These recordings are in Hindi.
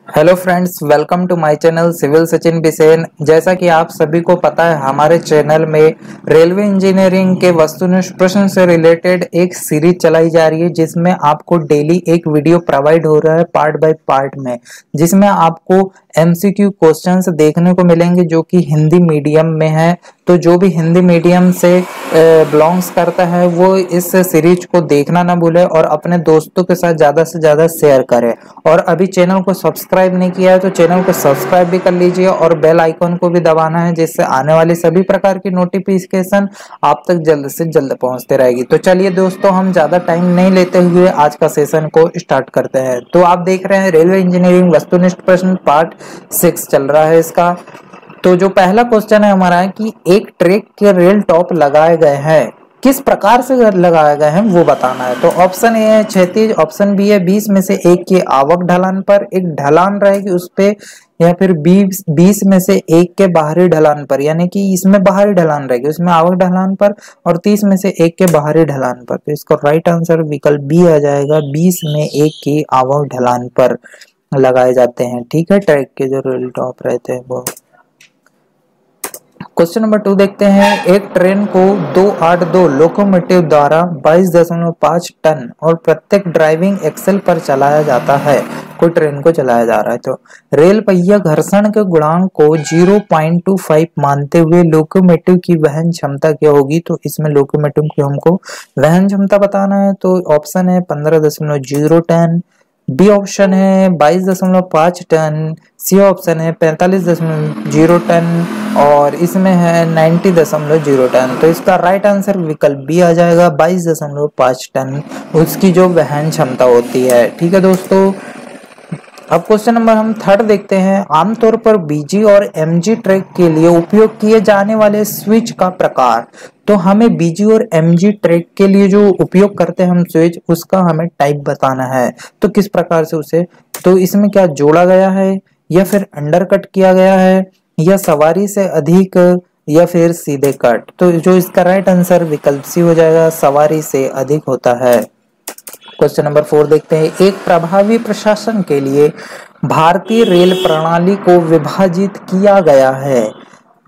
Hello friends, welcome to my channel civil Sachin Bisen. जैसा कि आप सभी को पता है, हमारे चैनल में रेलवे इंजीनियरिंग के वस्तुनिष्ठ प्रश्न से रिलेटेड एक सीरीज चलाई जा रही है, जिसमें आपको डेली एक वीडियो प्रोवाइड हो रहा है पार्ट बाय पार्ट में, जिसमें आपको एमसीक्यू क्वेश्चंस देखने को मिलेंगे जो कि हिंदी मीडियम में है। तो जो भी हिंदी मीडियम से बिलोंग्स करता है वो इस सीरीज को देखना ना भूले और अपने दोस्तों के साथ ज्यादा से ज्यादा शेयर करें। और अभी चैनल को सब्सक्राइब नहीं किया है तो चैनल को सब्सक्राइब भी कर लीजिए और बेल आइकन को भी दबाना है, जिससे आने वाली सभी प्रकार की नोटिफिकेशन आप तक जल्द से जल्द पहुंचते रहेगी। तो चलिए दोस्तों, हम ज्यादा टाइम नहीं लेते हुए आज का सेशन को स्टार्ट करते हैं। तो आप देख रहे हैं रेलवे इंजीनियरिंग वस्तुनिष्ठ प्रश्न पार्ट 6 चल रहा है इसका। तो जो पहला क्वेश्चन है हमारा कि एक ट्रैक के रेल टॉप लगाए गए हैं, किस प्रकार से लगाए गए हैं वो बताना है। तो ऑप्शन ए है क्षैतिज, ऑप्शन बी है 20 में से एक की आवक ढलान पर एक ढलान रहेगी उस पे, या फिर 20 में से एक के बाहरी ढलान पर, यानी कि इसमें बाहरी ढलान रहेगी उसमें आवक ढलान पर, और 30 में से एक के बाहरी ढलान पर। तो इसका राइट आंसर विकल्प बी आ जाएगा, 20 में एक की आवक ढलान पर लगाए जाते हैं। ठीक है, ट्रैक के जो रेल टॉप रहते हैं वो। क्वेश्चन नंबर 2 देखते हैं। एक ट्रेन को 282 लोकोमोटिव द्वारा 22.5 टन और प्रत्येक ड्राइविंग एक्सेल पर चलाया जाता है। कोई ट्रेन को चलाया जा रहा है तो रेल पहिया घर्षण के गुणांक को 0.25 मानते हुए लोकोमोटिव की वहन क्षमता क्या होगी। तो इसमें लोकोमोटिव की हमको वहन क्षमता बताना है। तो ऑप्शन है 15.0 टन, बी ऑप्शन है 22.5 टन, सी ऑप्शन है 45.0 टन और इसमें है 90.0 टन। तो इसका राइट आंसर विकल्प बी आ जाएगा, 22.5 टन उसकी जो वहन क्षमता होती है। ठीक है दोस्तों, अब क्वेश्चन नंबर हम 3 देखते हैं। आमतौर पर बीजी और एमजी ट्रैक के लिए उपयोग किए जाने वाले स्विच का प्रकार। तो हमें बीजी और एमजी ट्रैक के लिए जो उपयोग करते हैं हम स्विच, उसका हमें टाइप बताना है। तो किस प्रकार से उसे, तो इसमें क्या जोड़ा गया है या फिर अंडरकट किया गया है या सवारी से अधिक या फिर सीधे कट। तो जो इसका राइट आंसर विकल्प सी हो जाएगा, सवारी से अधिक होता है। क्वेश्चन नंबर 4 देखते हैं। एक प्रभावी प्रशासन के लिए भारतीय रेल प्रणाली को विभाजित किया गया है।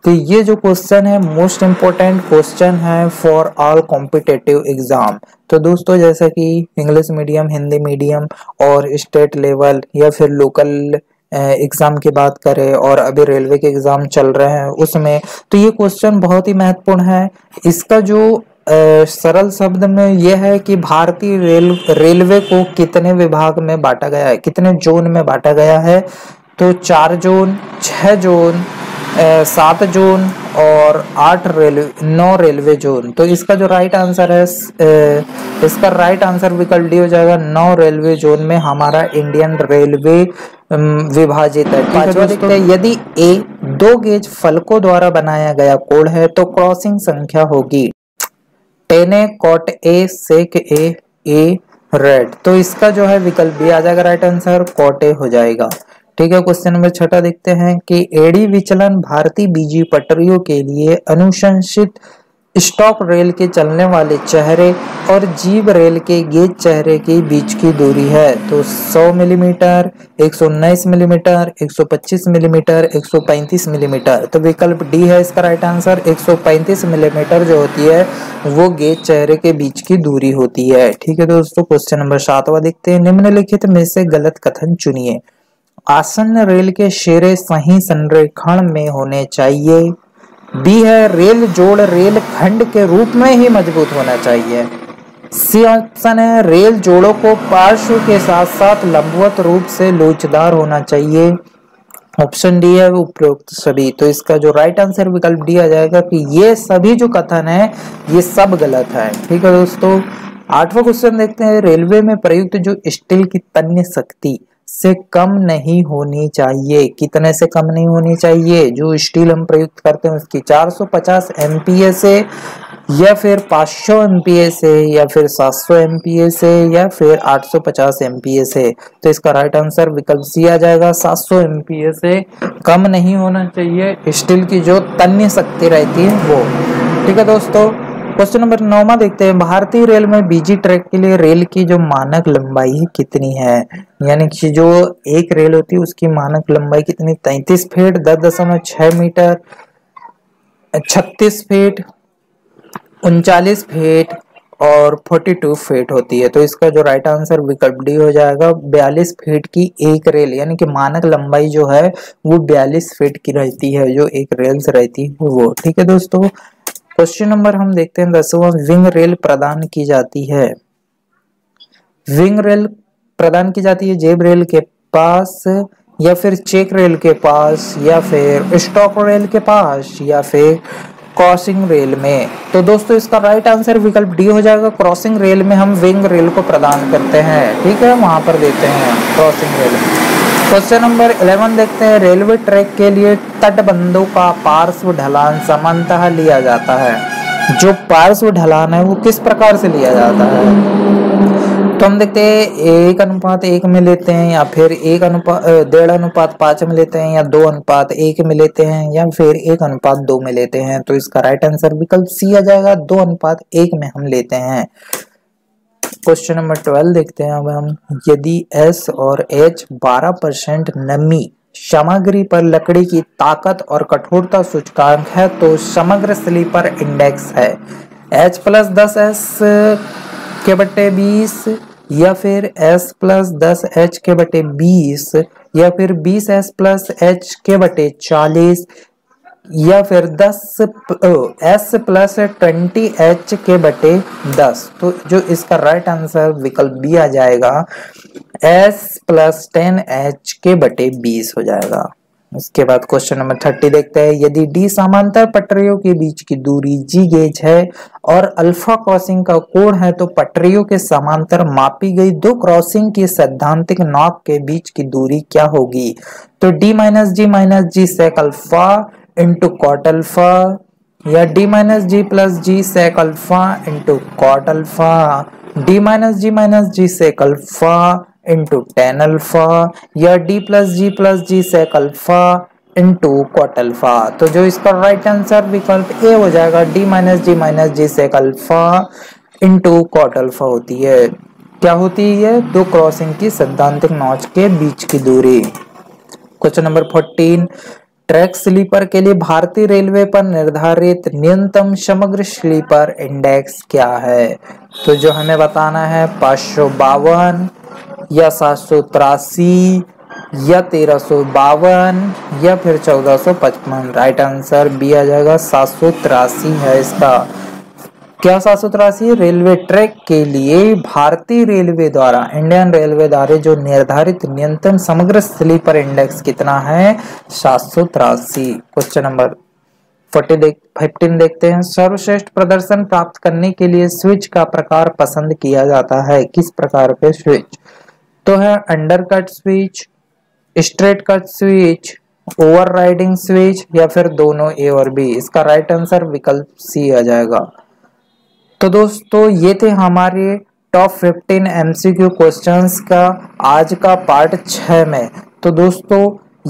तो ये जो क्वेश्चन है मोस्ट इम्पोर्टेंट क्वेश्चन है फॉर ऑल कॉम्पिटिटिव एग्जाम। तो दोस्तों, जैसा कि इंग्लिश मीडियम, हिंदी मीडियम और स्टेट लेवल या फिर लोकल एग्जाम की बात करें और अभी रेलवे के एग्जाम चल रहे हैं उसमें, तो ये क्वेश्चन बहुत ही महत्वपूर्ण है। इसका जो सरल शब्द में यह है कि भारतीय रेलवे को कितने विभाग में बांटा गया है, कितने जोन में बांटा गया है। तो 4 जोन, 6 जोन, 7 जोन और 9 रेलवे जोन। तो इसका जो राइट आंसर है, इसका राइट आंसर विकल्प डी हो जाएगा, 9 रेलवे जोन में हमारा इंडियन रेलवे विभाजित है। पांचवा देखते हैं। यदि ए 2 गेज फलकों द्वारा बनाया गया कोड है तो क्रॉसिंग संख्या होगी टेने, cot A, sec A red. तो इसका जो है विकल्प भी आ जाएगा, राइट आंसर कॉट ए हो जाएगा। ठीक है, क्वेश्चन नंबर 6 देखते हैं कि एडी विचलन भारतीय बीजी पटरियों के लिए अनुशंसित स्टॉप रेल के चलने वाले चेहरे और जीव रेल के गेज चेहरे के बीच की दूरी है। तो 100 मिलीमीटर, 119 मिलीमीटर, 125 मिलीमीटर, 135 मिलीमीटर। तो विकल्प डी है इसका राइट आंसर। 135 मिलीमीटर जो होती है वो गेज चेहरे के बीच की दूरी होती है। ठीक है दोस्तों, क्वेश्चन नंबर 7 देखते हैं। निम्नलिखित में से गलत कथन चुनिए। आसन्न रेल के शेरे सही संरेखण में होने चाहिए। बी है रेल जोड़ रेल खंड के रूप में ही मजबूत होना चाहिए। सी ऑप्शन है रेल जोड़ों को पार्श्व के साथ साथ लंबवत रूप से लोचदार होना चाहिए। ऑप्शन डी है उपरोक्त सभी। तो इसका जो राइट आंसर विकल्प डी आ जाएगा कि ये सभी जो कथन है ये सब गलत है। ठीक है दोस्तों, 8वां क्वेश्चन देखते हैं। रेलवे में प्रयुक्त जो स्टील की तन्य शक्ति से कम नहीं होनी चाहिए। कितने से कम नहीं होनी चाहिए? जो स्टील हम प्रयुक्त करते हैं उसकी 450 एमपीए से या फिर 500 एमपीए से या फिर 700 एमपीए से या फिर 850 एमपीए से। तो इसका राइट आंसर विकल्प सी आ जाएगा, 700 एमपीए से कम नहीं होना चाहिए स्टील की जो तन्य शक्ति रहती है वो। ठीक है दोस्तों, क्वेश्चन नंबर 9 देखते हैं, भारतीय रेल में बीजी ट्रैक के लिए रेल की जो मानक लंबाई कितनी है, यानी कि जो एक रेल होती है उसकी मानक लंबाई कितनी, 33 फीट, 10.6 मीटर, 36 फीट, 39 फीट और 42 फीट होती है। तो इसका जो राइट आंसर विकल्प डी हो जाएगा। 42 फीट की एक रेल, यानी कि मानक लंबाई जो है वो 42 फीट की रहती है, जो एक रेल से रहती है वो। ठीक है दोस्तों, क्वेश्चन नंबर हम देखते हैं 10वां, विंग रेल प्रदान की जाती है। विंग रेल प्रदान की जाती है जेब रेल के पास, या फिर चेक रेल के पास, या फिर स्टॉक रेल के पास, या फिर क्रॉसिंग रेल में। तो दोस्तों इसका राइट आंसर विकल्प डी हो जाएगा। क्रॉसिंग रेल में हम विंग रेल को प्रदान करते हैं, ठीक है, वहां पर देते हैं क्रॉसिंग रेल में। क्वेश्चन नंबर 11 देखते हैं, रेलवे ट्रैक के लिए तटबंधों का पार्श्व ढलान सामान्यतः लिया जाता है। जो पार्श्व ढलान है वो किस प्रकार से लिया जाता है, तो हम देखते हैं 1:1 में लेते हैं, या फिर 1:1.5 में लेते हैं, या 2:1 में लेते हैं, या फिर 1:2 में लेते हैं। तो इसका राइट आंसर विकल्प सी आ जाएगा, 2:1 में हम लेते हैं। क्वेश्चन नंबर 12 देखते हैं अब हम, यदि S और H 12% नमी सामग्री पर लकड़ी की ताकत और कठोरता सूचकांक है तो समग्र स्लीपर इंडेक्स है H+10S के बटे 20, या फिर S+10H के बटे 20, या फिर 20S+H के बटे 40, या फिर S+20H के बटे 10। तो जो इसका राइट आंसर विकल्प बी आ जाएगा, S+10H के बटे 20 हो जाएगा। इसके बाद क्वेश्चन नंबर 30 देखते हैं, यदि डी समांतर पटरियों के बीच की दूरी जी गेज है और अल्फा क्रॉसिंग का कोण है तो पटरियों के समांतर मापी गई दो क्रॉसिंग की सैद्धांतिक नॉक के बीच की दूरी क्या होगी। तो D-G sec alpha into cot alpha, या D-G sec alpha into cot alpha, D-G sec alpha into tan alpha, या D+G sec alpha into cot alpha. तो जो इसका राइट आंसर विकल्प ए हो जाएगा, D-G sec alpha into cot alpha होती है। क्या होती है, दो क्रॉसिंग की सैद्धांतिक नॉच के बीच की दूरी। क्वेश्चन नंबर 14, ट्रैक स्लीपर के लिए भारतीय रेलवे पर निर्धारित न्यूनतम समग्र स्लीपर इंडेक्स क्या है। तो जो हमें बताना है 552, या 783, या 1352, या फिर 1455। राइट आंसर बी आ जाएगा, 783 है इसका। क्या 783 रेलवे ट्रैक के लिए भारतीय रेलवे द्वारा, इंडियन रेलवे द्वारा जो निर्धारित न्यूनतम समग्र स्लीपर इंडेक्स कितना है, 783। क्वेश्चन नंबर 15 देखते हैं, सर्वश्रेष्ठ प्रदर्शन प्राप्त करने के लिए स्विच का प्रकार पसंद किया जाता है, किस प्रकार के स्विच। तो है undercut switch, straight cut switch, overriding switch, या फिर दोनों ए और बी। इसका राइट आंसर विकल्प सी आ जाएगा। तो दोस्तों ये थे हमारे टॉप 15 MCQ क्वेश्चंस का आज का पार्ट 6 में। तो दोस्तों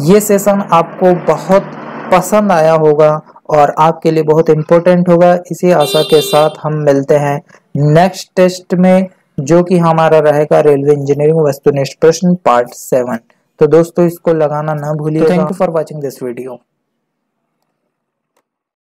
ये सेशन आपको बहुत पसंद आया होगा और आपके लिए बहुत इम्पोर्टेंट होगा। इसी आशा के साथ हम मिलते हैं नेक्स्ट टेस्ट में, जो कि हमारा रहेगा रेलवे इंजीनियरिंग वस्तुनिष्ठ प्रश्न पार्ट 7। तो दोस्तों इसको लगाना ना भूलिएगा। Thank you for watching this video.